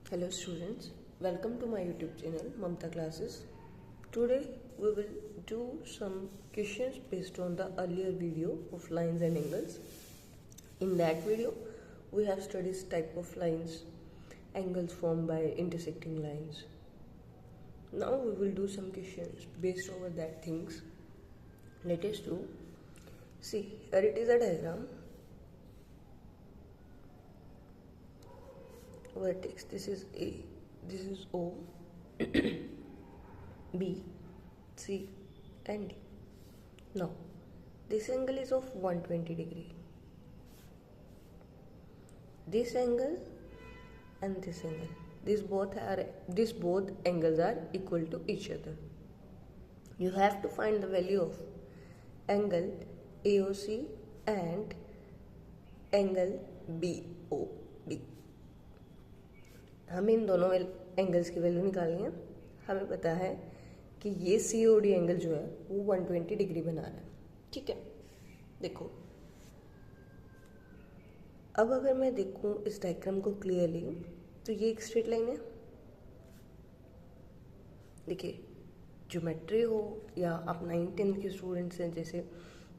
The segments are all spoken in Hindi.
Hello students, welcome to my YouTube channel Mamta Classes. Today we will do some questions based on the earlier video of lines and angles. In that video we have studied type of lines, angles formed by intersecting lines. Now we will do some questions based over that things. Let us do. See, here it is a diagram. Vertex, this is A, this is O, B, C and D. Now this angle is of 120 degree. This angle and this angle, these both angles are equal to each other. You have to find the value of angle AOC and angle BOD. हमें इन दोनों एंगल्स की वैल्यू निकालनी है. हमें पता है कि ये COD एंगल जो है वो 120 डिग्री बना रहा है. ठीक है, देखो अब अगर मैं देखूं इस डायग्राम को क्लियरली तो ये एक स्ट्रेट लाइन है. देखिए, ज्योमेट्री हो या आप 9th-10th के स्टूडेंट्स हैं जैसे,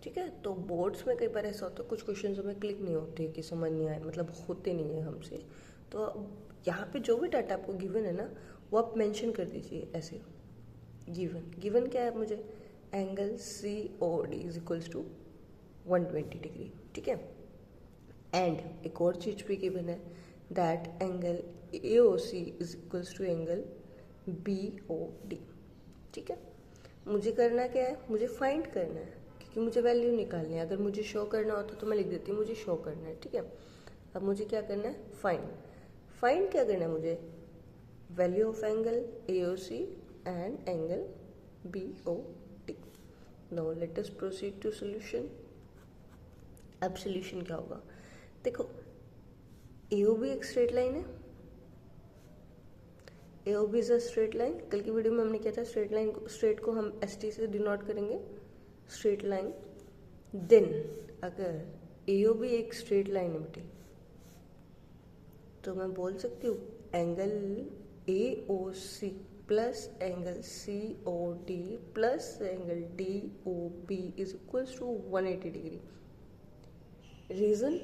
ठीक है, तो बोर्ड्स में कई बार ऐसा होता है कुछ क्वेश्चन हमें क्लिक नहीं होते कि समझ नहीं आए, मतलब होते नहीं है हमसे. तो यहाँ पे जो भी डाटा आपको गिवन है ना वो आप मेंशन कर दीजिए ऐसे. गिवन क्या है मुझे, angle COD is equals to 120 degree. ठीक है, एंड एक और चीज भी गिवन है that angle AOC is equals to angle BOD. ठीक है, मुझे करना क्या है, मुझे फाइंड करना है क्योंकि मुझे वैल्यू निकालनी है. अगर मुझे शो करना होता तो मैं लिख देती हूँ मुझे शो करना है. ठीक है, अब मुझे क्या करना है, फाइंड क्या करना है मुझे, value of angle AOC and angle BOD. Now let us proceed to solution. अब सॉल्यूशन क्या होगा, देखो AOB एक स्ट्रेट लाइन है. AOB is a straight line. कल की वीडियो में हमने क्या था, स्ट्रेट को हम ST से डिनोट करेंगे, स्ट्रेट लाइन. देन अगर AOB एक स्ट्रेट लाइन है बेटे तो मैं बोल सकती हूँ angle AOC plus angle COD plus angle DOB is equals to 180 degree. Reason,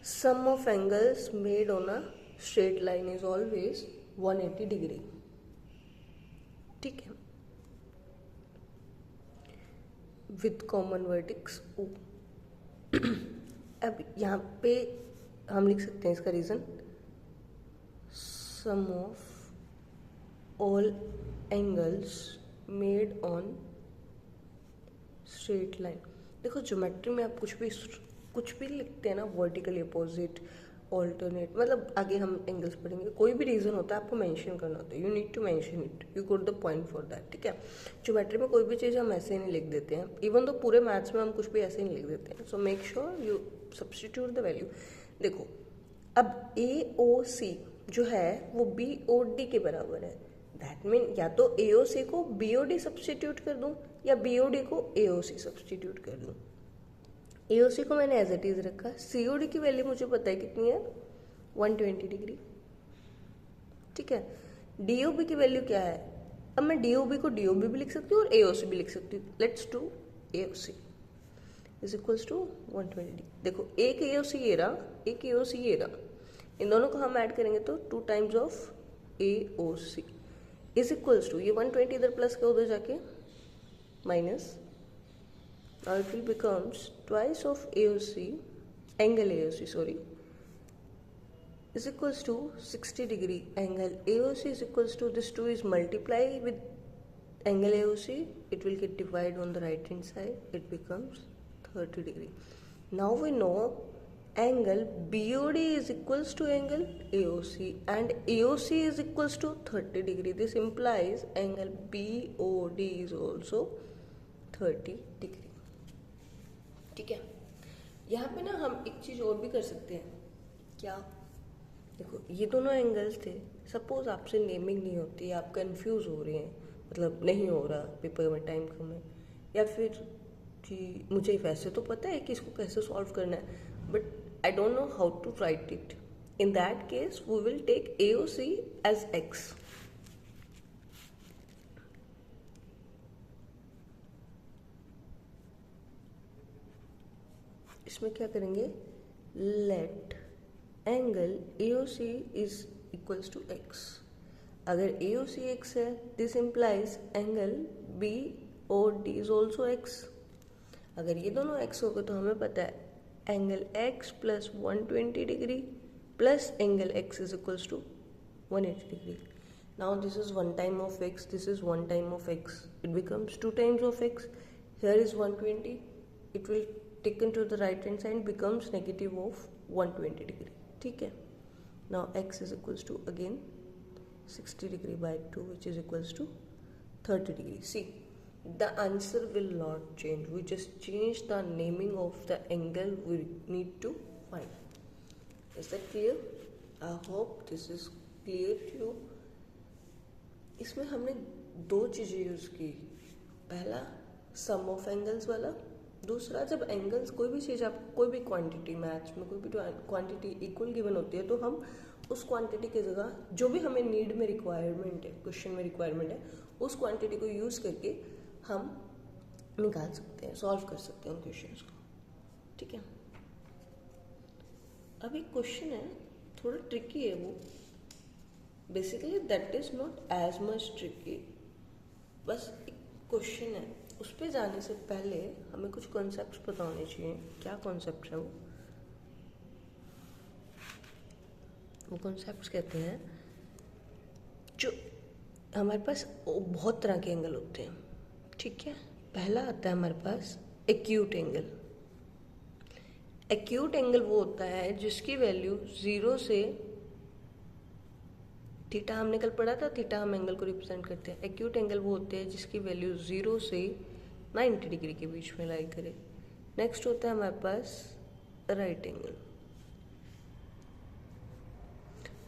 sum of angles made on a straight line is always 180 degree. ठीक है, विथ कॉमन वर्टेक्स O. अब यहाँ पे हम लिख सकते हैं इसका reason, sum of all angles made on straight line. देखो ज्योमेट्री में आप कुछ भी लिखते हैं ना, वर्टिकली अपोजिट, ऑल्टरनेट, मतलब आगे हम एंगल्स पढ़ेंगे, कोई भी रीजन होता है आपको मेंशन करना होता है. You need to mention it, you got the point for that. ठीक है, ज्योमेट्री में कोई भी चीज़ हम ऐसे ही नहीं लिख देते हैं, इवन तो पूरे मैथ्स में हम कुछ भी ऐसे ही नहीं लिख देते हैं. So make sure you substitute the value. देखो अब AOC जो है वो BOD के बराबर है. दैट मीन या तो AOC को BOD सब्स्टिट्यूट कर दूं या BOD को AOC सब्स्टिट्यूट कर दूं. AOC को मैंने एज इट इज रखा. COD की वैल्यू मुझे पता है कितनी है, 120 डिग्री. ठीक है, DOB की वैल्यू क्या है, अब मैं DOB को DOB भी लिख सकती हूँ और AOC भी लिख सकती हूँ. Let's do AOC is equals to 120 degree. देखो एक AOC ये रहा, एक AOC ये रहा, इन दोनों को हम ऐड करेंगे तो 2 times of AOC is equals to, ये 120 इधर प्लस का उधर जाके minus. Now it will becomes twice of AOC, angle AOC sorry, is equals to 60 degree. Angle AOC is equals to, this 2 is multiply with angle AOC, it will get divided on the right hand side, it becomes 30 degree. Now we know angle BOD is equals to angle AOC and AOC is equals to 30 degree. This implies angle BOD is also 30 degree. ठीक है, यहाँ पे ना हम एक चीज़ और भी कर सकते हैं. क्या, देखो ये दोनों एंगल्स थे, सपोज आपसे नेमिंग नहीं होती, आप कंफ्यूज हो रहे हैं, मतलब नहीं हो रहा, पेपर में टाइम कम है, या फिर कि मुझे वैसे तो पता है कि इसको कैसे सॉल्व करना है but I don't know how to write it. In that case, we will take AOC as x. इसमें क्या करेंगे, let angle AOC is equals to x. अगर AOC x है, this implies angle BOD is also x. अगर ये दोनों x हो गए तो हमें पता है angle x plus 120 degree plus angle x is equals to 180 degree. Now this is one time of x, this is one time of x. It becomes two times of x. Here is 120. It will taken to the right hand side becomes negative of 120 degree. ठीक है. Now x is equals to again 60 degree by 2, which is equals to 30 degree. See, the answer will not change. We just change the naming of the angle we need to find. Is that clear? I hope this is clear to you. इसमें हमने दो चीज़ें यूज़ की. पहला सम ऑफ एंगल्स वाला, दूसरा जब एंगल्स कोई भी चीज़, आप कोई भी क्वांटिटी, मैथ्स में कोई भी क्वांटिटी इक्वल गिवन होती है तो हम उस क्वांटिटी की जगह जो भी हमें नीड में रिक्वायरमेंट है, क्वेश्चन में रिक्वायरमेंट है, उस क्वांटिटी को यूज़ करके हम निकाल सकते हैं, सॉल्व कर सकते हैं उन क्वेश्चंस को. ठीक है. अब एक क्वेश्चन है, थोड़ा ट्रिकी है वो. Basically that is not as much tricky, बस एक क्वेश्चन है. उस पर जाने से पहले हमें कुछ कॉन्सेप्ट्स पता होने चाहिए. क्या कॉन्सेप्ट है वो कॉन्सेप्ट्स कहते हैं जो हमारे पास बहुत तरह के एंगल होते हैं. ठीक है. पहला आता है हमारे पास एक्यूट एंगल. एक्यूट एंगल वो होता है जिसकी वैल्यू 0 से, थीटा हमने कल पढ़ा था, थीटा हम एंगल को रिप्रेजेंट करते हैं. एक्यूट एंगल वो होते हैं जिसकी वैल्यू 0 से 90 डिग्री के बीच में लाई करे. नेक्स्ट होता है हमारे पास राइट एंगल.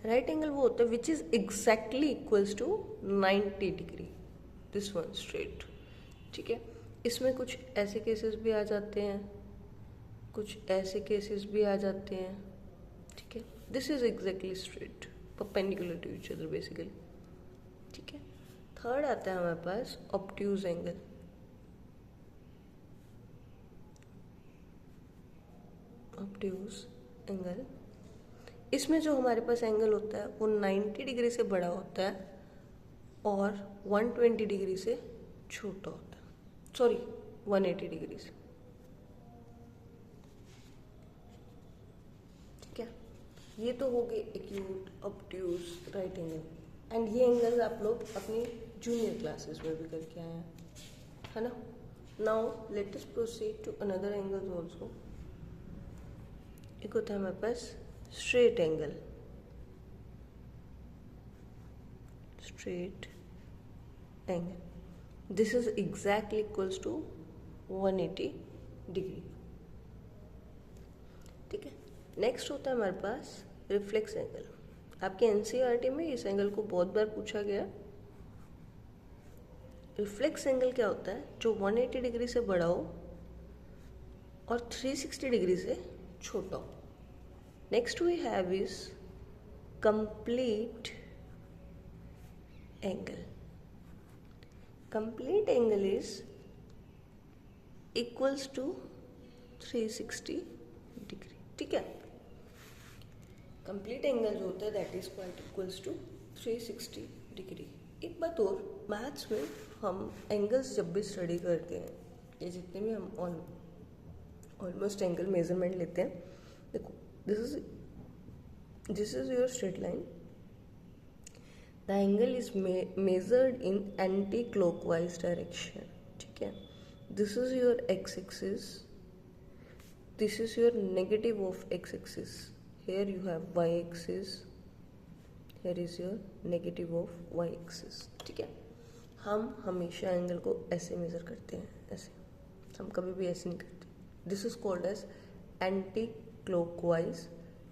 राइट एंगल वो होता है which is exactly equals to 90 degree, this one straight. ठीक है. इसमें कुछ ऐसे केसेस भी आ जाते हैं, कुछ ऐसे केसेस भी आ जाते हैं. ठीक है. This is exactly straight, perpendicular to each other basically. ठीक है. थर्ड आता है हमारे पास ऑब्ट्यूज एंगल. ऑब्ट्यूज एंगल, इसमें जो हमारे पास एंगल होता है वो 90 डिग्री से बड़ा होता है और 120 डिग्री से छोटा होता है. सॉरी, 180 डिग्री से. ठीक है. ये तो हो गए acute, obtuse, right angle. And ये एंगल्स आप लोग अपनी जूनियर क्लासेस में भी करके आए हैं, है ना. Now let us proceed to another angles also. एक होता है हमारे पास straight angle. Straight angle, this is exactly equals to 180 degree. ठीक है. नेक्स्ट होता है हमारे पास रिफ्लेक्स एंगल. आपके एनसीईआरटी में इस एंगल को बहुत बार पूछा गया. रिफ्लेक्स एंगल क्या होता है, जो 180 डिग्री से बड़ा हो और 360 डिग्री से छोटा हो. Next we have is complete angle. Complete angle is equals to 360 degree. ठीक है. कंप्लीट एंगल जो होता है that is quite equals to 360 degree. एक बात और, मैथ्स में हम एंगल्स जब भी स्टडी करते हैं, ये जितने भी हम ऑलमोस्ट एंगल मेजरमेंट लेते हैं, देखो this is your straight line. The angle is measured in anticlockwise direction. ठीक है. This is your x axis, this is your negative of x axis. Here you have y axis, here is your negative of y axis. ठीक है. हम हमेशा एंगल को ऐसे मेजर करते हैं, ऐसे. हम कभी भी ऐसे नहीं करते. This is called as anticlockwise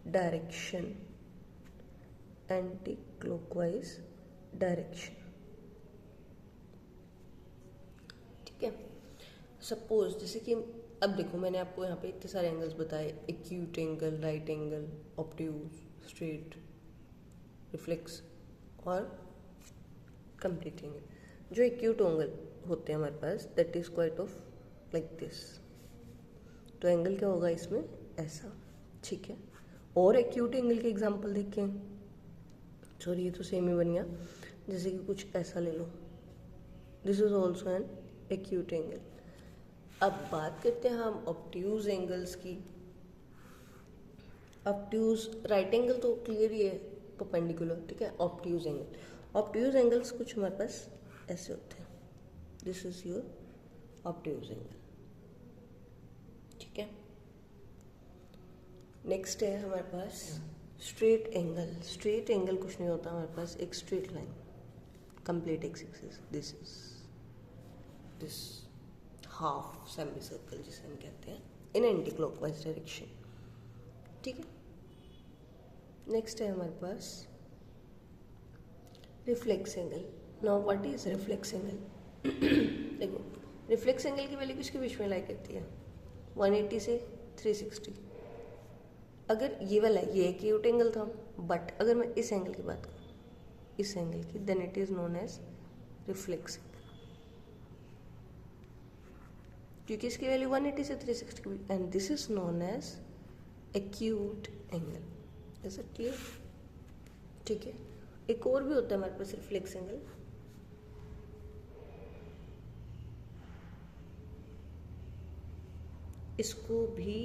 direction. Anticlockwise direction. ठीक है. सपोज जैसे कि अब देखो मैंने आपको यहाँ पे इतने सारे एंगल्स बताए, acute angle, right angle, obtuse, straight, reflex और कंप्लीट एंगल। जो एक्यूट एंगल होते हैं हमारे पास, that is quite of like this. तो एंगल क्या होगा इसमें, ऐसा, ठीक है। और एक्यूट एंगल के एग्जांपल देखें, सॉरी ये तो सेम ही बन गया, जैसे कि कुछ ऐसा ले लो, this is also an acute angle. अब बात करते हैं हम ऑब्ट्यूज एंगल्स की। ऑब्ट्यूज राइट एंगल तो क्लियर ही है, परपेंडिकुलर, ठीक है। ऑब्ट्यूज एंगल्स कुछ हमारे पास ऐसे होते हैं, this is your obtuse angle, ठीक है। नेक्स्ट है हमारे पास स्ट्रेट एंगल। स्ट्रेट एंगल कुछ नहीं होता हमारे पास, एक straight line, complete x axis, this is this half semi circle जिसे हम कहते हैं, इन एंटी क्लॉकवाइज डायरेक्शन, ठीक है। नेक्स्ट है हमारे पास reflex angle. Now what is reflex angle? देखो रिफ्लेक्स एंगल की वैल्यू किसके बीच में लाई करती है, 180 से 360। अगर ये वाला ये एक्यूट एंगल था, बट अगर मैं इस एंगल की बात करूँ, इस एंगल की, then it is known as reflex angle, क्योंकि इसकी वैल्यू 180 से 360 की, and this is known as acute angle. Is it clear? ठीक है। एक और भी होता है हमारे पास रिफ्लेक्स एंगल, इसको भी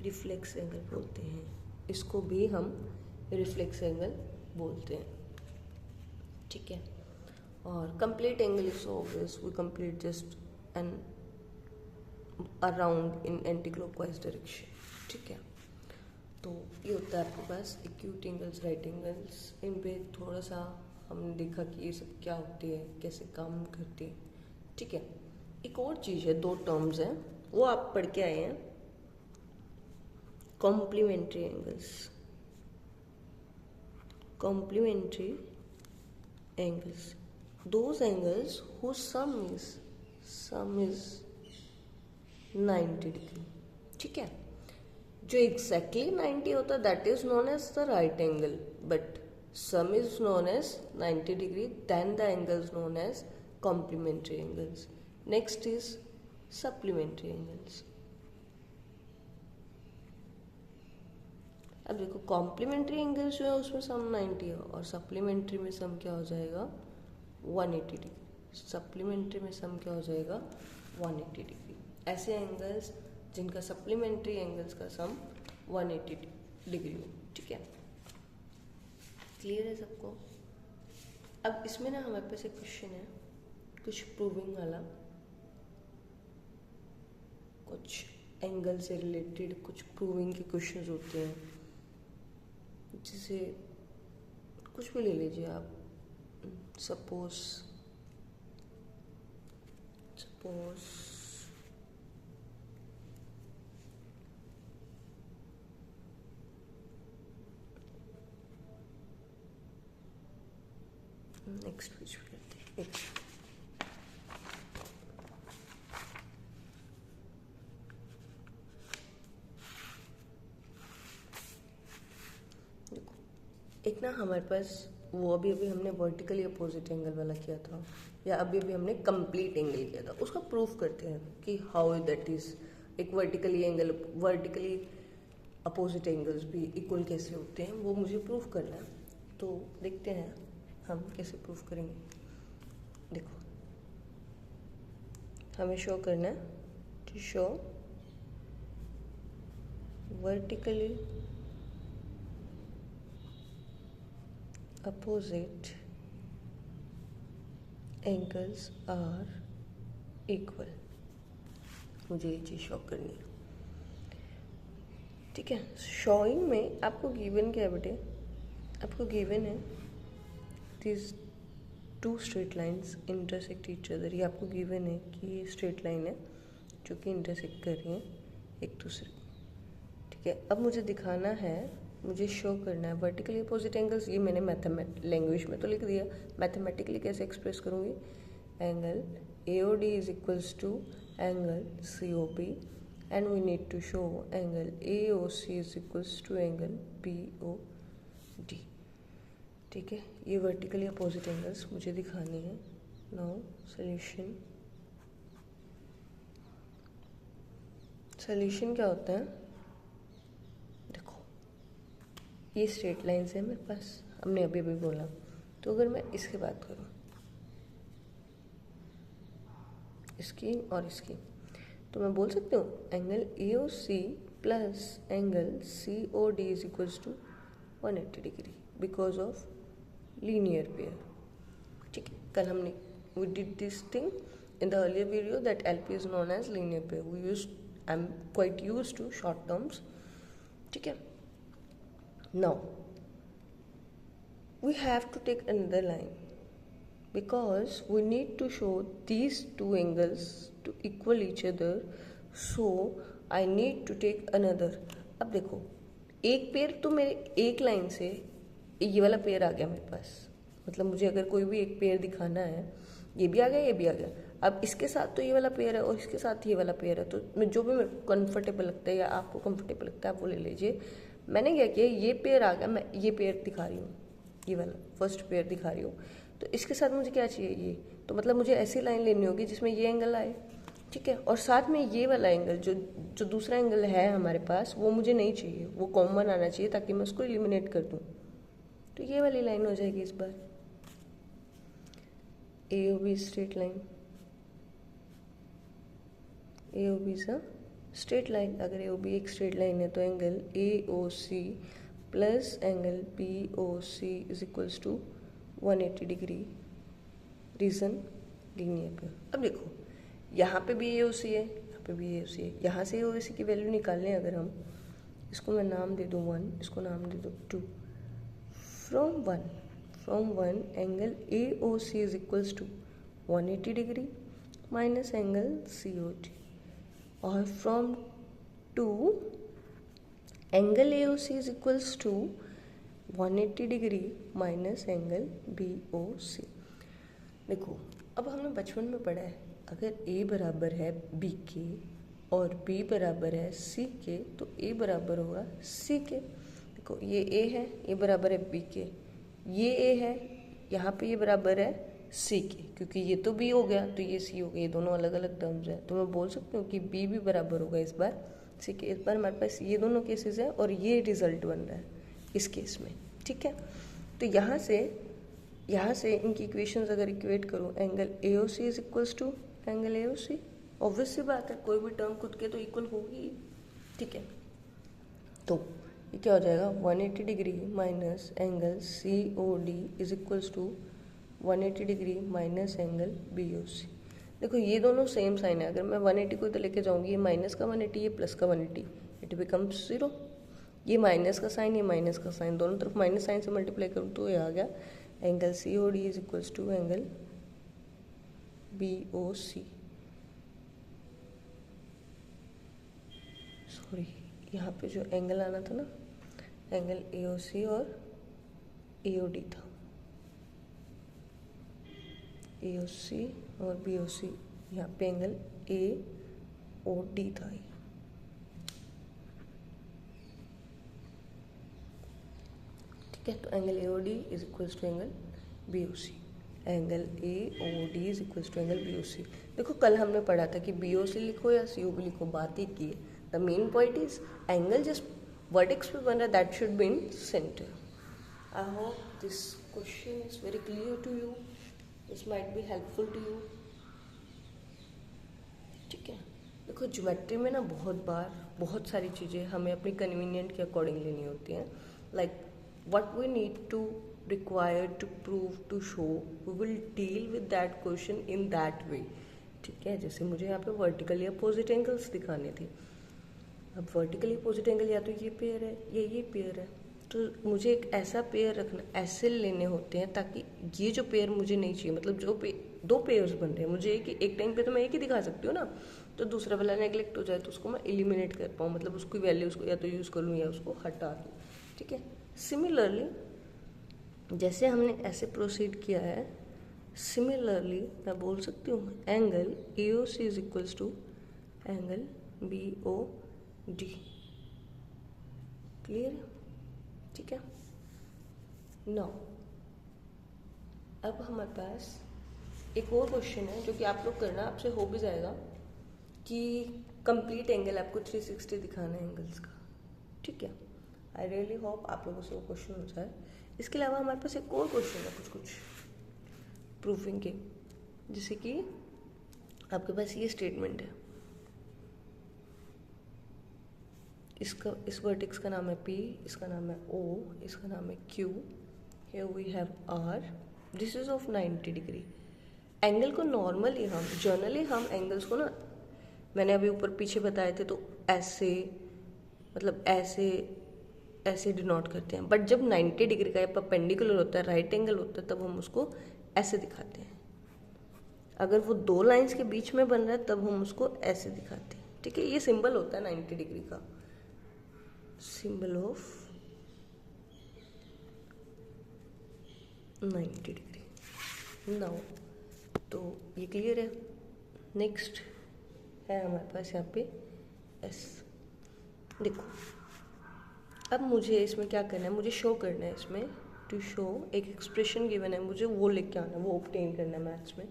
रिफ्लेक्स एंगल बोलते हैं, इसको भी हम रिफ्लेक्स एंगल बोलते हैं, ठीक है। और complete angle is obvious, we complete just an around in anticlockwise direction, ठीक है। तो ये होता है आपके पास एक्यूट एंगल्स, राइट एंगल्स। इन पे थोड़ा सा हमने देखा कि ये सब क्या होती है, कैसे काम करती है, ठीक है। एक और चीज़ है, दो टर्म्स हैं, वो आप पढ़ के आए हैं, complementary angles. Complementary angles, those angles whose sum is 90 degree, ठीक है। जो एग्जैक्टली 90 होता है that is known as the right angle, but sum is known as 90 degree, then the angles known as complementary angles. Next is supplementary angles. अब देखो कॉम्प्लीमेंट्री एंगल्स जो है उसमें सम 90 है, और सप्लीमेंट्री में सम क्या हो जाएगा, 180 डिग्री। सप्लीमेंट्री में सम क्या हो जाएगा, 180 डिग्री। ऐसे एंगल्स जिनका सप्लीमेंट्री एंगल्स का सम 180 डिग्री हो, ठीक है। क्लियर है सबको? अब इसमें ना हमारे पास एक क्वेश्चन है, कुछ प्रूविंग वाला, कुछ एंगल से रिलेटेड कुछ प्रूविंग के क्वेश्चंस होते हैं, जैसे कुछ भी ले लीजिए आप, सपोज नेक्स्ट पेज पे करते हैं। देखो एक ना हमारे पास वो अभी हमने वर्टिकली अपोजिट एंगल वाला किया था, या अभी हमने कंप्लीट एंगल किया था, उसका प्रूफ करते हैं कि हाउ दैट इज एक वर्टिकली अपोजिट एंगल्स भी इक्वल कैसे होते हैं, वो मुझे प्रूफ करना है। तो देखते हैं हम कैसे प्रूफ करेंगे। देखो हमें शो करना है, to show vertically opposite angles are equal। मुझे ये चीज़ शो करनी है, ठीक है। शोइंग में आपको गिवन क्या है बेटे, आपको गिवन है this two straight lines intersect each other. ये आपको गिवन है कि ये स्ट्रेट लाइन है जो कि इंटरसेक्ट कर रही है एक दूसरे को, ठीक है। अब मुझे दिखाना है, मुझे शो करना है वर्टिकली अपोजिट एंगल्स। ये मैंने लैंग्वेज में तो लिख दिया, मैथमेटिकली कैसे एक्सप्रेस करूँगी, angle AOD is equals to angle COP and we need to show angle AOC is equals to angle BOD. ठीक है, ये वर्टिकली अपोजिट एंगल्स मुझे दिखानी है. नाउ सॉल्यूशन क्या होता है? देखो ये स्ट्रेट लाइन्स है मेरे पास, हमने अभी अभी बोला. तो अगर मैं इसकी बात करूँ, इसकी और इसकी, तो मैं बोल सकती हूँ angle AOC plus angle COD is equals to 180 degree because of linear pair. ठीक है, कल हमने we did this thing in the earlier video that LP is known as linear pair. I'm quite used to short terms. ठीक है, now we have to take another line because we need to show these two angles to equal each other, so I need to take another. अब देखो, एक पेयर तो मेरे एक लाइन से ये वाला पेयर आ गया मेरे पास. मतलब मुझे अगर कोई भी एक पेयर दिखाना है, ये भी आ गया, ये भी आ गया. अब इसके साथ तो ये वाला पेयर है और इसके साथ ये वाला पेयर है, तो मैं जो भी मेरे को कंफर्टेबल लगता है या आपको कंफर्टेबल लगता है आप वो ले लीजिए. मैंने क्या किया, ये पेयर आ गया, मैं ये पेयर दिखा रही हूँ, ये वाला फर्स्ट पेयर दिखा रही हूँ. तो इसके साथ मुझे क्या चाहिए, ये. तो मतलब मुझे ऐसी लाइन लेनी होगी जिसमें ये एंगल आए. ठीक है, और साथ में ये वाला एंगल जो दूसरा एंगल है हमारे पास, वो मुझे नहीं चाहिए, वो कॉमन आना चाहिए ताकि मैं उसको एलिमिनेट कर दूँ. तो ये वाली लाइन हो जाएगी इस बार AOB straight line. AOB is a straight line. अगर AOB एक स्ट्रेट लाइन है तो angle AOC plus angle BOC is equals to 180 degree. Reason linear pair. अब देखो यहाँ पे भी AOC है, यहाँ पे भी AOC है. यहाँ से AOC की वैल्यू निकालने अगर हम, इसको मैं नाम दे दूँ 1, इसको नाम दे दूँ 2. From 1 angle AOC is equals to 180 degree minus angle COD, or from 2 angle AOC is equals to 180 degree minus angle BOC. देखो अब हमने बचपन में पढ़ा है, अगर A बराबर है B के और B बराबर है C के, तो A बराबर होगा C के. देखो ये A है, ये बराबर है B के, ये A है, यहाँ पे ये बराबर है C के, क्योंकि ये तो B हो गया तो ये C हो गया. ये दोनों अलग अलग टर्म्स हैं, तो मैं बोल सकती हूँ कि B भी बराबर होगा इस बार C के. इस बार हमारे पास ये दोनों केसेस हैं और ये रिजल्ट बन रहा है इस केस में. ठीक है, तो यहाँ से इनकी इक्वेशंस अगर इक्वेट करूँ, angle AOC is equals to angle AOC. Obvious सी बात है, कोई भी टर्म खुद के तो इक्वल होगी. ठीक है, तो ये क्या हो जाएगा, 180 degree minus angle COD is equals to 180 degree minus angle BOC. देखो ये दोनों सेम साइन है. अगर मैं 180 को इधर लेके जाऊंगी, ये माइनस का 180, ये प्लस का 180, इट बिकम्स 0. ये माइनस का साइन, ये माइनस का साइन, दोनों तरफ माइनस साइन से मल्टीप्लाई करूँ तो ये आ गया angle COD is equals to angle BOC. Sorry, यहाँ पे जो एंगल आना था ना, एंगल AOC और AOD था. AOC और BOC, यहाँ पे एंगल AOD था. ठीक है, तो angle AOD is equals to angle BOC. Angle AOD is equals to angle BOC. देखो कल हमने पढ़ा था कि BOC लिखो या COB लिखो, बात एक ही है. The main point is angle just vertex पे बन रहा है, that should be in center. I hope this question is very clear to you. This might be helpful to you. ठीक है, देखो ज्योमेट्री में ना बहुत सारी चीज़ें हमें अपनी कन्वीनियंट के अकॉर्डिंग लेनी होती हैं. Like what we need to require to prove to show, we will deal with that question in that way. ठीक है, जैसे मुझे यहाँ पे वर्टिकली अपोजिट एंगल्स दिखाने थे. अब वर्टिकली अपोजिट एंगल या तो ये पेयर है या ये पेयर है, तो मुझे एक ऐसा पेयर रखना, ऐसे लेने होते हैं ताकि ये जो पेयर मुझे नहीं चाहिए, मतलब जो दो पेयर्स बन रहे हैं मुझे एक टाइम पे तो मैं एक ही दिखा सकती हूँ ना, तो दूसरा वाला नेगलेक्ट हो जाए तो उसको मैं एलिमिनेट कर पाऊँ, मतलब उसकी वैल्यू उसको या तो यूज़ कर लूँ या उसको हटा दूँ. ठीक है, सिमिलरली जैसे हमने ऐसे प्रोसीड किया है, सिमिलरली मैं बोल सकती हूँ angle AOC is equals to angle BOD। Clear है? ठीक है। नाउ अब हमारे पास एक और क्वेश्चन है जो कि आप लोग करना, आपसे हो भी जाएगा कि कंप्लीट एंगल आपको 360 दिखाना है एंगल्स का। ठीक है, आई रियली होप आप लोगों से वो क्वेश्चन हो जाए। इसके अलावा हमारे पास एक और क्वेश्चन है कुछ प्रूफिंग के, जैसे कि आपके पास ये स्टेटमेंट है, इस वर्टेक्स का नाम है P, इसका नाम है O, इसका नाम है Q, here we have R, this is of 90 degree. Angle को नॉर्मली हम जनरली हम एंगल्स को ना, मैंने अभी ऊपर पीछे बताए थे, तो ऐसे मतलब ऐसे डिनोट करते हैं, बट जब 90 डिग्री का परपेंडिकुलर होता है, राइट एंगल होता है, तब हम उसको ऐसे दिखाते हैं। अगर वो दो लाइंस के बीच में बन रहा है तब हम उसको ऐसे दिखाते हैं। ठीक है, ये सिंबल होता है 90 डिग्री का, सिंबल ऑफ 90 डिग्री। नाउ तो ये क्लियर है। नेक्स्ट है हमारे पास यहाँ पे S। देखो अब मुझे इसमें क्या करना है, मुझे शो करना है, इसमें टू शो एक एक्सप्रेशन गिवन है, मुझे वो लेके आना है, वो ऑब्टेन करना है मैथ्स में।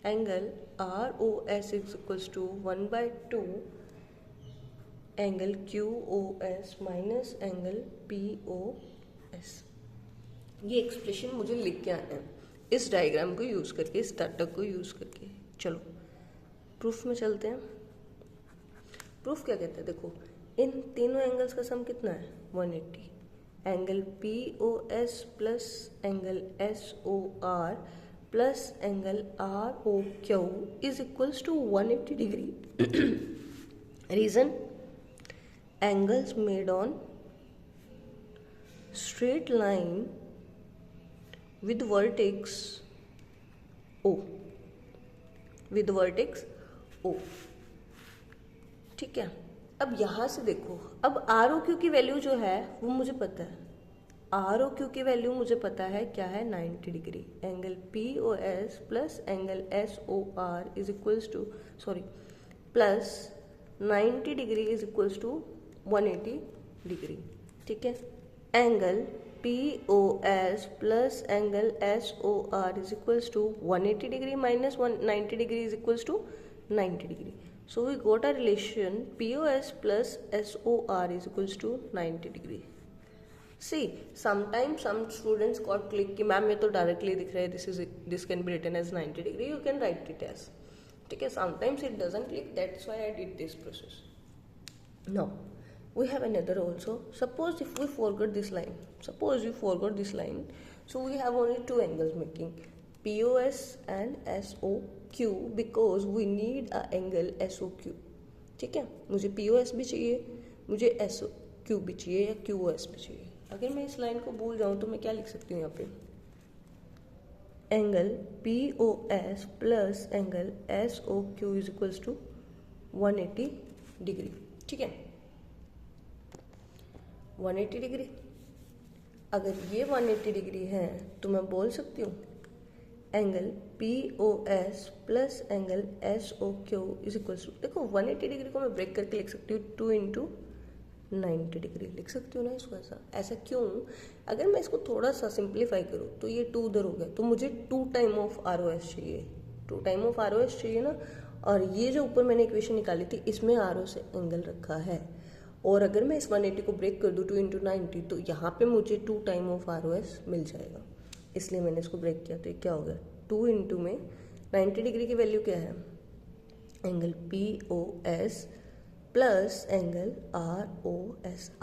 Angle ROS is equals to 1/2 angle QOS minus angle POS। ये एक्सप्रेशन मुझे लिख के आना है इस डायग्राम को यूज़ करके, इस डाटा को यूज़ करके। चलो प्रूफ में चलते हैं। प्रूफ क्या कहता है, देखो इन तीनों एंगल्स का सम कितना है 180। Angle POS plus angle SOR plus angle ROQ is equals to 180 degree. Reason, angles made on straight line with vertex O, with vertex O। ठीक है, अब यहाँ से देखो, अब ROQ की वैल्यू जो है वो मुझे पता है, ROQ की वैल्यू मुझे पता है क्या है 90 degree. Angle POS plus angle SOR is equals to plus 90 degree is equals to 180 degree. ठीक है, angle POS plus angle SOR is equals to 180 degree minus 90 degree is equals to 90 degree. So we got a relation POS plus SOR is equals to 90 degree. See sometimes some students got click कि मैम ये तो डायरेक्टली दिख रहा है, this can be written as 90 degree, you can write it as. ठीक है, sometimes it doesn't click, that's why I did this process. Now we have another also. Suppose if we forgot this line, so we have only two angles making POS and SOQ because we need a angle SOQ। ठीक है, मुझे POS भी चाहिए, मुझे SOQ भी चाहिए या QOS भी चाहिए। अगर मैं इस लाइन को भूल जाऊँ तो मैं क्या लिख सकती हूँ यहाँ पे, angle POS plus angle SOQ is equals to 180 degree. ठीक है, 180 डिग्री। अगर ये 180 डिग्री है तो मैं बोल सकती हूँ angle POS plus angle SOQ is equals to, देखो 180 डिग्री को मैं ब्रेक करके लिख सकती हूँ 2 इंटू 90 डिग्री लिख सकती हूँ ना इसको। ऐसा क्यों, अगर मैं इसको थोड़ा सा सिंप्लीफाई करूँ तो ये 2 उधर हो गया, तो मुझे 2 टाइम ऑफ ROS चाहिए, 2 टाइम ऑफ ROS चाहिए ना। और ये जो ऊपर मैंने इक्वेशन निकाली थी इसमें RO से एंगल रखा है, और अगर मैं इस 180 को ब्रेक कर दूँ 2 इंटू 90 तो यहाँ पे मुझे 2 टाइम ऑफ ROS मिल जाएगा, इसलिए मैंने इसको ब्रेक किया। तो ये क्या हो गया, 2 इंटू में 90 डिग्री की वैल्यू क्या है, angle POS plus angle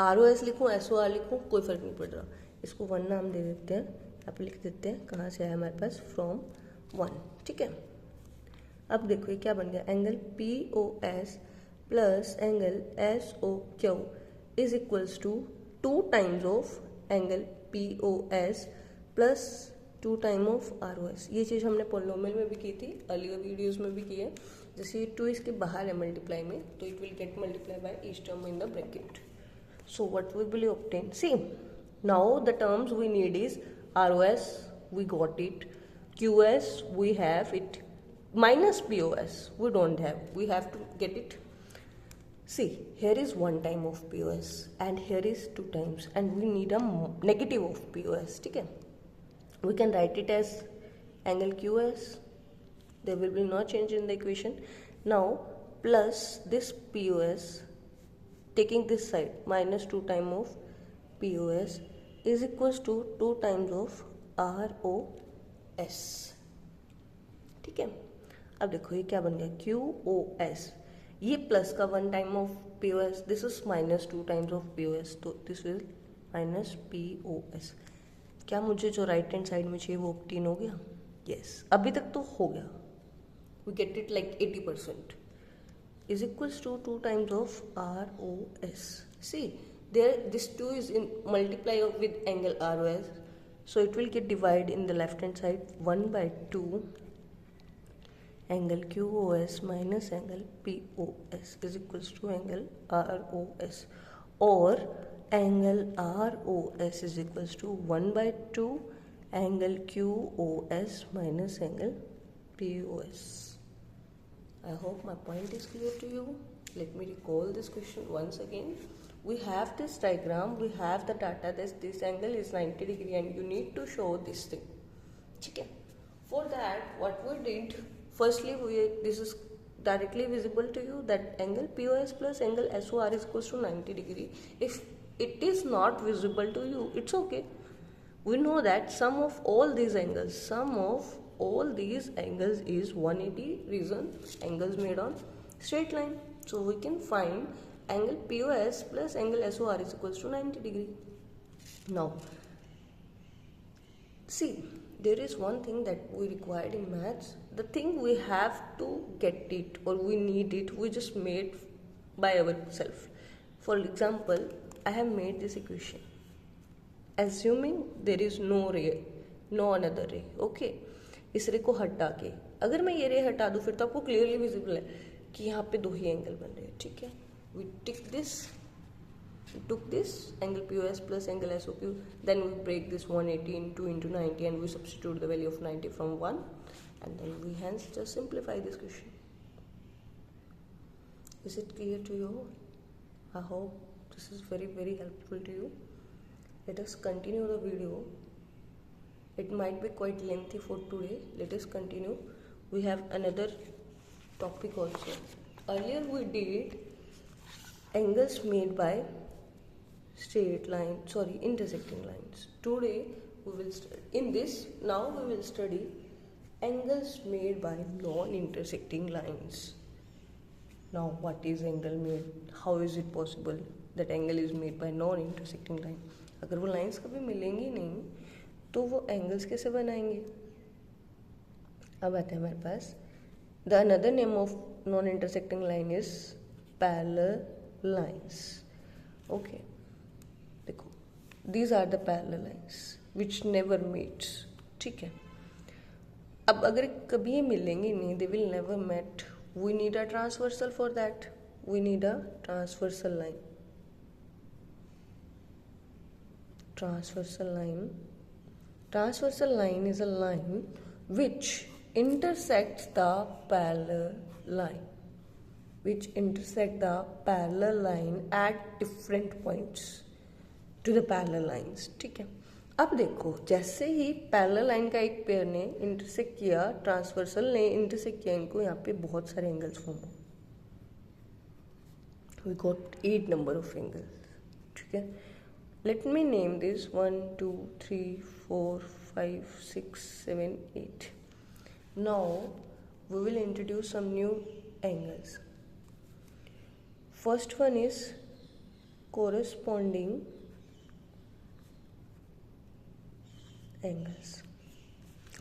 ROS लिखूँ SOR लिखूँ कोई फर्क नहीं पड़ रहा, इसको 1 नाम दे देते हैं, यहाँ पे लिख देते हैं कहाँ से आया हमारे पास, फ्रॉम 1। ठीक है, अब देखो ये क्या बन गया, angle POS plus angle SOQ is equals to 2 times of angle POS plus 2 time of ROS। ये चीज़ हमने पॉलिनोमियल में भी की थी, अर्लियर वीडियोस में भी की है। जैसे 2 इसके बाहर है मल्टीप्लाई में, तो it will get multiply by each term in the bracket. So what we will obtain, see now the terms we need is ROS, we got it, QS we have it, minus POS we don't have, we have to get it। See, here is 1 time of POS and here is 2 times and we need a negative of POS. ठीक है, we can write it as angle QS. There will be no change in the equation. Now plus this POS, taking this side, minus 2 time of POS is equals to 2 times of ROS. ठीक है, अब देखो ये क्या बन गया, QOS. ये प्लस का 1 time of POS, this is minus 2 times of POS, तो दिस विल माइनस POS. क्या मुझे जो राइट हैंड साइड में चाहिए वो ऑब्टेन हो गया? यस, अभी तक तो हो गया. We get it like 80%. Is equals to 2 times of ROS. See there this 2 is in multiply with angle ROS, so it will get divided in the left hand side. 1 by 2 angle QOS minus angle POS is equals to angle ROS, or angle ROS is equals to 1 by 2 angle QOS minus angle POS. I hope my point is clear to you. Let me recall this question once again. We have this diagram, we have the data that this angle is 90 degree and you need to show this thing. Okay. For that, what we did, firstly, this is directly visible to you that angle POS plus angle SOR is equals to 90 degree. If it is not visible to you, it's okay. We know that sum of all these angles is 180 reason angles made on straight line. So we can find angle POS plus angle SOR is equals to 90 degree. Now, see, there is one thing that we required in maths. The thing we have to get it or we need it, we just made by ourselves. For example, I have made this equation assuming there is no ray, no another ray. Okay, इस रे को हटा के अगर मैं ये रे हटा दूँ फिर तो आपको क्लियरली विजिबल है कि यहाँ पे 2 ही एंगल बन रहे हैं. ठीक है, we took this angle POS plus angle SOQ, then we break this 180 in 2 into 90 and we substitute the value of 90 from 1 and then we hence just simplify this question. Is it clear to you? I hope this is very very helpful to you. Let us continue the video. It might be quite lengthy for today. Let us continue. We have another topic also. Earlier we did angles made by intersecting lines. Today we will we will study angles made by non-intersecting lines. Now what is angle made? How is it possible that angle is made by non-intersecting line? अगर वो लाइंस कभी मिलेंगी नहीं तो वो एंगल्स कैसे बनाएंगे? अब आते हैं हमारे पास the another name of non intersecting line is parallel lines. Okay, देखो, these are the parallel lines which never meets. ठीक है, अब अगर कभी ये मिलेंगे नहीं, they will never met, we need a transversal for that. We need a transversal line. Transversal line is a line which intersects the parallel line. At different points to the parallel lines. ठीक है, अब देखो, जैसे ही पैरेलल लाइन का एक पेयर ने इंटरसेक्ट किया, ट्रांसवर्सल ने इंटरसेक्ट किया इनको, यहाँ पे बहुत सारे एंगल्स फॉर्म हो. We got 8 number of angles. ठीक है, let me name this 1 2 3 4 5 6 7 8. Now we will introduce some new angles. First one is corresponding angles.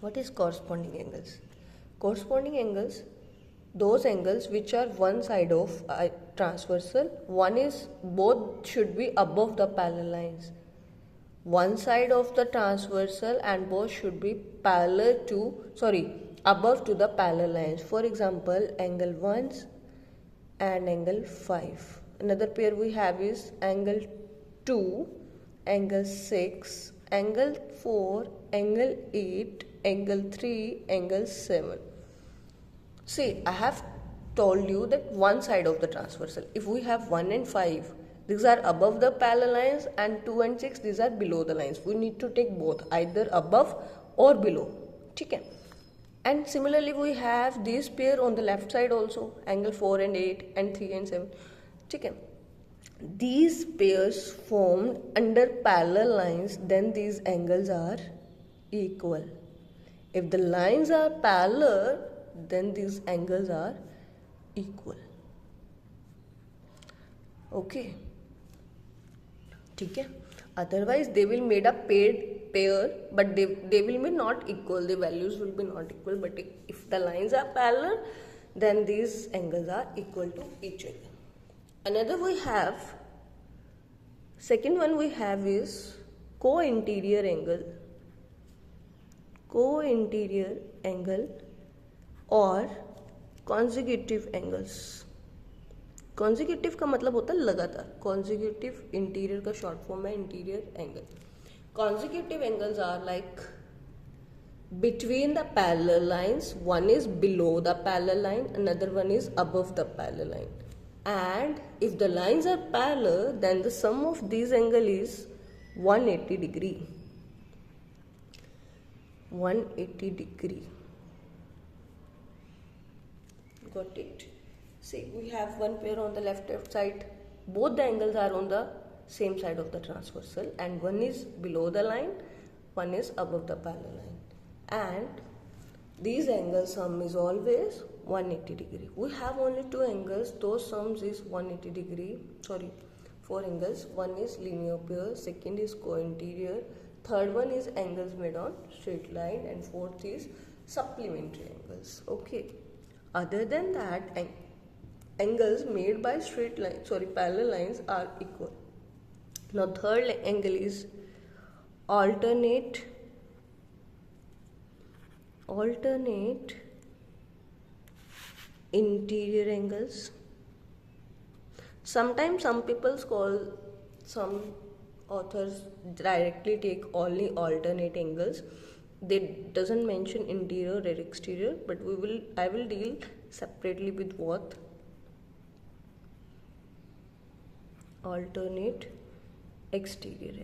What is corresponding angles? Corresponding angles, those angles which are one side of transversal, one is, both should be above the parallel lines. One side of the transversal and both should be above to the parallel lines. For example, angle 1 and angle 5. Another pair we have is angle 2, angle 6, angle 4, angle 8, angle 3, angle 7. See, I have told you that one side of the transversal. If we have 1 and 5, these are above the parallel lines, and 2 and 6, these are below the lines. We need to take both, either above or below. Okay. And similarly we have this pair on the left side also, angle 4 and 8 and 3 and 7. Okay. These pairs formed under parallel lines, then these angles are equal. If the lines are parallel, then these angles are equal. Okay. ठीक है. Otherwise they will made a pair, but they will be not equal. The values will be not equal. But if the lines are parallel, then these angles are equal to each other. Another we have, second one we have is co-interior angle. Co-interior angle और consecutive angles. कॉन्जिक्यूटिव का मतलब होता है लगातार. कॉन्जिक्यूटिव इंटीरियर का शॉर्ट फॉर्म है interior angle. Consecutive angles are like between the parallel lines. One is below the parallel line, another one is above the parallel line. And if the lines are parallel, then the sum of these angle is 180 degree. 180 degree. Got it? See, we have one pair on the left side. Both the angles are on the same side of the transversal, and one is below the line, one is above the parallel line. And these angles sum is always 180 degree. We have only two angles, those sums is 180 degree. Sorry, four angles. One is linear pair, second is co-interior, third one is angles made on straight line, and fourth is supplementary angles. Okay. Other than that, angles made by parallel lines are equal. Now third angle is alternate interior angles. Sometimes some people call, some authors directly take only alternate angles. They doesn't mention interior or exterior, but I will deal separately with both. Alternate exterior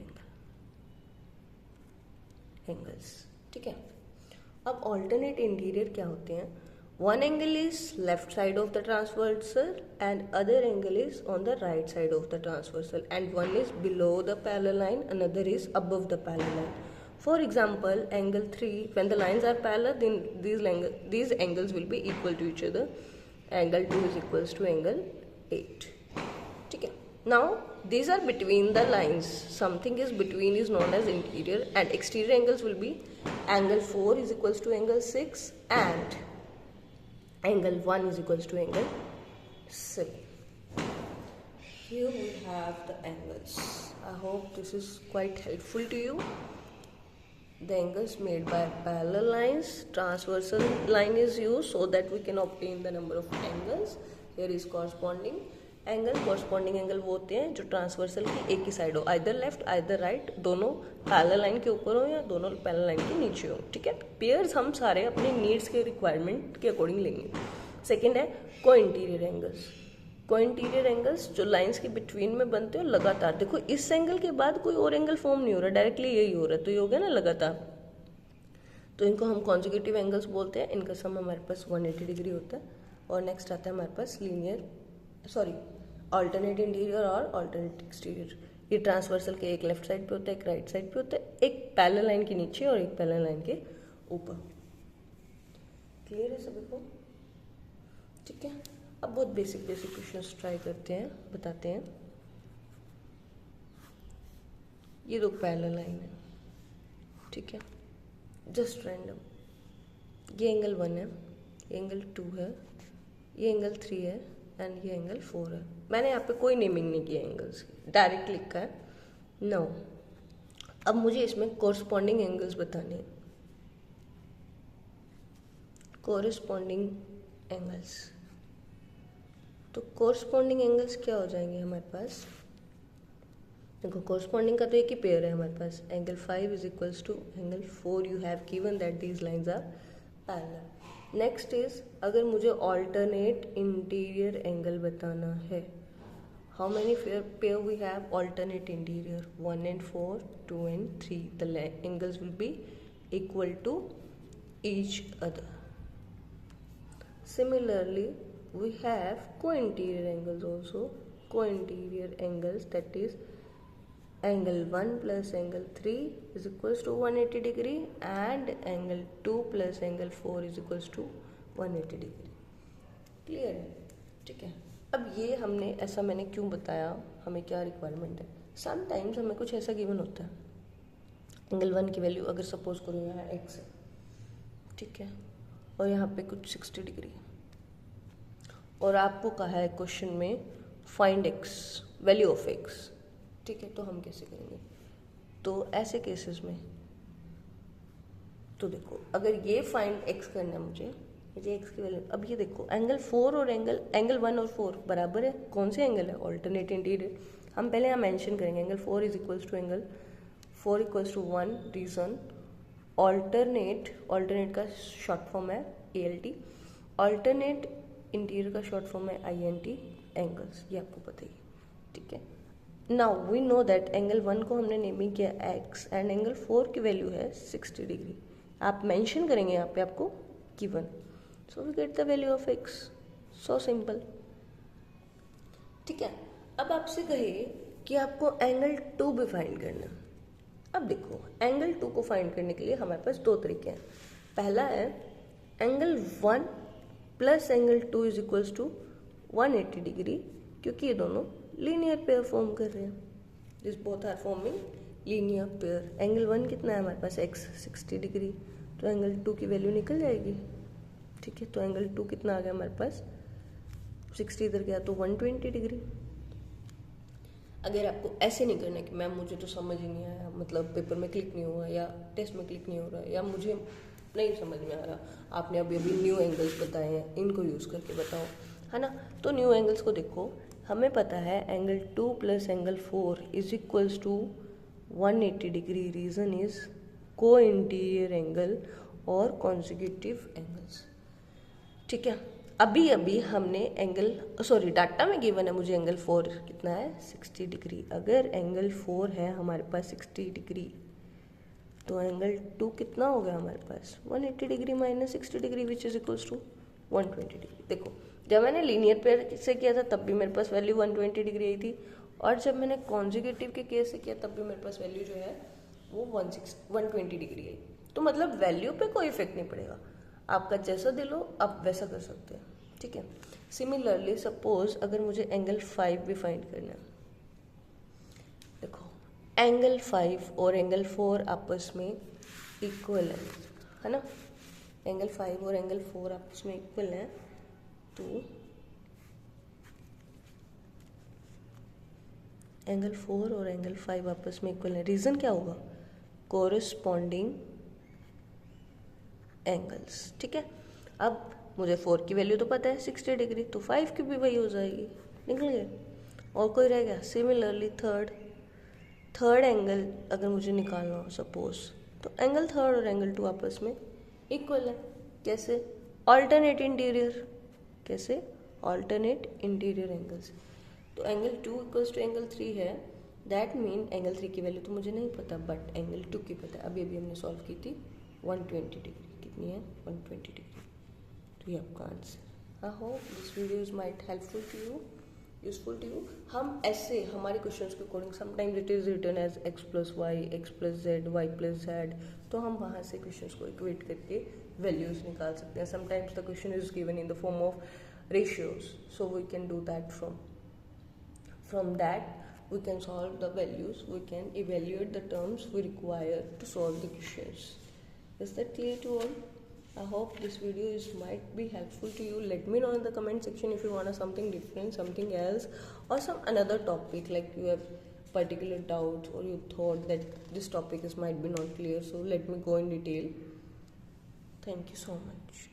angles. ठीक है. अब alternate interior क्या होते हैं? One angle is left side of the transversal and other angle is on the right side of the transversal, and one is below the parallel line, another is above the parallel line. For example, angle 3, when the lines are parallel, then these angles will be equal to each other. Angle 2 is equals to angle 8. ठीक है. Now these are between the lines. Something is between is known as interior, and exterior angles will be angle 4 is equals to angle 6 and angle 1 is equals to angle 7. Here we have the angles. I hope this is quite helpful to you. The angles made by parallel lines, transversal line is used so that we can obtain the number of angles. Here is corresponding angle. Corresponding angle वो होते हैं जो ट्रांसवर्सल की एक ही साइड हो, आइदर लेफ्ट आइदर राइट, दोनों पैरेलल लाइन के ऊपर हो या दोनों पैरेलल लाइन के नीचे हो. ठीक है. पेयर्स हम सारे अपने नीड्स के रिक्वायरमेंट के अकॉर्डिंग लेंगे. सेकेंड है को इंटीरियर एंगल्स. को इंटीरियर एंगल्स जो लाइंस के बिटवीन में बनते हो लगातार. देखो इस एंगल के बाद कोई और एंगल फॉर्म नहीं हो रहा, डायरेक्टली यही हो रहा है, तो ये हो गया ना लगातार. तो इनको हम कॉन्जिक्यूटिव एंगल्स बोलते हैं. इनका सम हमारे पास 180 डिग्री होता है. और नेक्स्ट आता है हमारे पास अल्टरनेट इंटीरियर और अल्टरनेट एक्सटीरियर. ये ट्रांसवर्सल के एक लेफ्ट साइड पे होता है, एक राइट साइड पे होता है, एक पैरेलल लाइन के नीचे और एक पैरेलल लाइन के ऊपर. क्लियर है सभी को? ठीक है. अब बहुत बेसिक क्वेश्चंस ट्राई करते हैं, बताते हैं. ये दो पैरेलल लाइन है. ठीक है. Just random. ये एंगल 1 है, ये एंगल 2 है, ये एंगल 3 है एंड ये एंगल 4 है. मैंने यहाँ पे कोई नेमिंग नहीं किया एंगल्स की, डायरेक्ट लिखा है. नो, अब मुझे इसमें कोरस्पॉन्डिंग एंगल्स बताने हैं. कोरस्पॉन्डिंग एंगल्स, तो कोरस्पॉन्डिंग एंगल्स क्या हो जाएंगे हमारे पास? देखो कोरस्पॉन्डिंग का तो एक ही पेयर है हमारे पास. Angle 5 is equals to angle 4. You have given that these lines are parallel. Next is अगर मुझे ऑल्टरनेट इंटीरियर एंगल बताना है, how many pair we have alternate interior, 1 and 4, 2 and 3. The angles will be equal to each other. Similarly, we have co-interior angles also. Co-interior angles, that is angle 1 plus angle 3 is equals to 180 degree and angle 2 plus angle 4 is equals to 180 degree. Clear है? ठीक है. अब ये हमने ऐसा मैंने क्यों बताया, हमें क्या रिक्वायरमेंट है. समटाइम्स हमें कुछ ऐसा गिवन होता है, एंगल 1 की वैल्यू अगर सपोज करो यहाँ x है, ठीक है, और यहाँ पे कुछ 60 डिग्री है, और आपको कहा है क्वेश्चन में find x, value of x. ठीक है, तो हम कैसे करेंगे. तो ऐसे केसेस में तो देखो, अगर ये फाइंड x करना है मुझे x की वैल्यू. अब ये देखो एंगल 4 और एंगल 1 और 4 बराबर है. कौन से एंगल है, ऑल्टरनेट इंटीरियर. हम पहले यहाँ मेंशन करेंगे angle 4 is equals to angle 4 equals to 1. Reason alternate का शॉर्ट फॉर्म है ALT, ऑल्टरनेट इंटीरियर का शॉर्ट फॉर्म है INT एंगल्स, ये आपको पता ही है. ठीक है. Now we know that angle 1 को हमने नेमिंग किया x एंड एंगल 4 की वैल्यू है 60 डिग्री. आप मेंशन करेंगे यहाँ पे आपको given, so we get the value of x. So simple. ठीक है. अब आपसे कहे कि आपको एंगल 2 भी फाइंड करना. अब देखो एंगल 2 को फाइंड करने के लिए हमारे पास दो तरीके हैं. पहला है angle 1 plus angle 2 is equals to 180 degree, क्योंकि ये दोनों लीनियर पेयर फॉर्म कर रहे हैं. This both are forming linear pair. Angle 1 कितना है हमारे पास x 60 डिग्री, तो एंगल 2 की वैल्यू निकल जाएगी. ठीक है, तो एंगल 2 कितना आ गया हमारे पास, 60 इधर गया तो 120 डिग्री. अगर आपको ऐसे नहीं करना कि मैम मुझे तो समझ ही नहीं आया, मतलब पेपर में क्लिक नहीं हुआ या टेस्ट में क्लिक नहीं हो रहा या मुझे नहीं समझ में आ रहा, आपने अभी न्यू एंगल्स बताए हैं, इनको यूज़ करके बताओ, है ना. तो न्यू एंगल्स को देखो, हमें पता है angle 2 plus angle 4 is equals to 180 degree. Reason is cointerior angle और कॉन्जिक्यूटिव एंगल्स. ठीक है. अभी हमने डाटा में गिवन है मुझे एंगल 4 कितना है 60 डिग्री. अगर एंगल 4 है हमारे पास 60 डिग्री, तो एंगल 2 कितना हो गया हमारे पास 180 degree minus 60 degree which is equals to 120 degree. देखो जब मैंने लीनियर पेयर से किया था तब भी मेरे पास वैल्यू 120 डिग्री आई थी, और जब मैंने कॉन्जिक्यूटिव के केस से किया तब भी मेरे पास वैल्यू जो है वो 120 डिग्री आई. तो मतलब वैल्यू पे कोई इफेक्ट नहीं पड़ेगा, आपका जैसा दिल हो आप वैसा कर सकते हैं. ठीक है. सिमिलरली सपोज अगर मुझे एंगल 5 भी फाइंड करना है, देखो एंगल 5 और एंगल 4 आपस में इक्वल है ना. एंगल 5 और एंगल 4 आपस में इक्वल है, तो एंगल 4 और एंगल 5 आपस में इक्वल है. रीज़न क्या होगा, कोरिस्पॉन्डिंग एंगल्स. ठीक है. अब मुझे 4 की वैल्यू तो पता है 60 डिग्री, तो 5 की भी वही हो जाएगी. निकल गया. और कोई रह गया. सिमिलरली थर्ड एंगल अगर मुझे निकालना हो सपोज, तो एंगल 3 और एंगल 2 आपस में इक्वल है. कैसे, ऑल्टरनेट इंटीरियर. कैसे, ऑल्टरनेट इंटीरियर एंगल्स. तो एंगल 2 इक्वल्स टू एंगल 3 है, दैट मीन एंगल 3 की वैल्यू तो मुझे नहीं पता, बट एंगल 2 की पता है. अभी हमने सॉल्व की थी 120 डिग्री. कितनी है 120 डिग्री. तो ये आपका answer. I hope this video is might helpful to you, useful to you. हम ऐसे हमारे क्वेश्चंस के according sometimes it is written as x plus y, x plus z, y plus z, तो हम वहाँ से क्वेश्चंस को इक्वेट करके वैल्यूज निकाल सकते हैं. Sometimes the question is given in the form of ratios, so we can do that. From that we can solve the values, we can evaluate the terms we require to solve the questions. Is that clear to all? I hope this video might be helpful to you. Let me know in the comment section if you want something different, something else, or some another topic, like you have particular doubts or you thought that this topic might be not clear, so let me go in detail. Thank you so much.